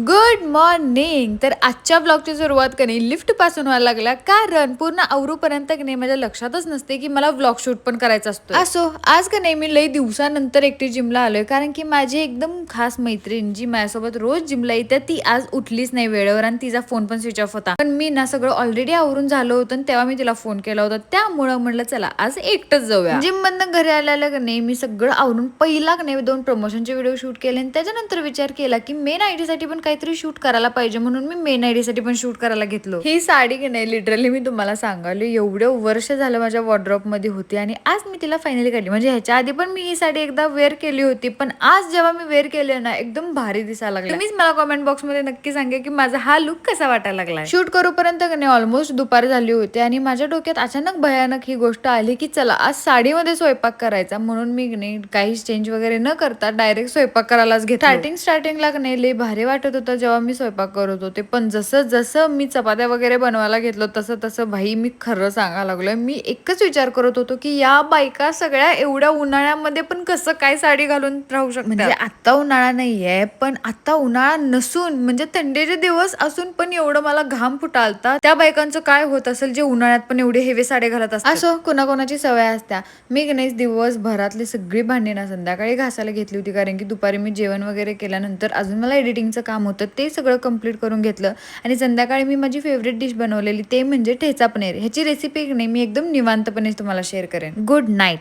Good morning. तर आजच्या ब्लॉगची सुरुवात कधी लिफ्ट पासून व्हायला लागल्या, कारण पूर्ण आवरूपर्यंत की नाही माझ्या लक्षातच नसते की मला व्लॉग शूट पण करायचा असतो. असो आज का नाही मी लई दिवसानंतर एकटी जिमला आलोय, कारण की माझी एकदम खास मैत्रीण जी माझ्यासोबत रोज जिमला येते ती आज उठलीच नाही वेळेवर आणि तिचा फोन पण स्विच ऑफ होता. पण मी ना सगळं ऑलरेडी आवरून झालं होतं तेव्हा मी तिला फोन केला होता, त्यामुळं म्हणलं चला आज एकटंच जाऊया. जिम मधनं घरी आल्याला का नाही मी सगळं आवरून पहिला का नाही 2 प्रमोशनचे व्हिडिओ शूट केले आणि त्याच्यानंतर विचार केला की मेन आयडी साठी पण काहीतरी शूट करायला पाहिजे, म्हणून मी मेन आयडी साठी पण शूट करायला घेतलो. ही साडी की नाही लिटरली मी तुम्हाला सांगालो एवढं वर्ष झालं माझ्या वॉर्डरोब मध्ये होती आणि आज मी तिला फायनली काढली. म्हणजे ह्याच्या आधी पण मी ही साडी एकदा वेअर केली होती, पण आज जेव्हा मी वेअर केली ना एकदम भारी दिसायला लागली. तुम्हीच मला कमेंट बॉक्स मध्ये नक्की सांगा की माझा हा लुक कसा वाटायला लागला. शूट करूपर्यंत की नाही ऑलमोस्ट दुपार झाली होती आणि माझ्या डोक्यात अचानक भयानक ही गोष्ट आली की चला आज साडीमध्ये स्वयंपाक करायचा, म्हणून मी नाही काही चेंज वगैरे न करता डायरेक्ट स्वयंपाक करायलाच घेतला. स्टार्टिंगला नाही लई भारी वाटत होतं जेव्हा मी स्वयंपाक करत होते, पण जसं जसं मी चपात्या वगैरे बनवायला घेतलो तसं तसं भाई मी खरं सांगायला लागलोय, मी एकच विचार करत होतो की या बायका सगळ्या एवढ्या उन्हाळ्यामध्ये पण कसं काय साडी घालून राहू शकतात. म्हणजे आता उन्हाळा नाहीये, पण आता उन्हाळा नसून म्हणजे थंडीचे दिवस असून पण एवढं मला घाम फुटालता. त्या बायकांचं काय होत असेल जे उन्हाळ्यात पण एवढे हेवे साडी घालत असतात. असो कोणाकोणाची सवय असत्या. मी गणेश दिवसभरातली सगळी भांडी ना संध्याकाळी घासायला घेतली होती, कारण की दुपारी मी जेवण वगैरे केल्यानंतर अजून मला एडिटिंगचं काम होतं ते सगळं कंप्लीट करून घेतलं आणि संध्याकाळी मी माझी फेवरेट डिश बनवलेली ते म्हणजे ठेचा पनीर. ह्याची रेसिपी नाही मी एकदम निवांतपणे तुम्हाला शेअर करेन. Good night.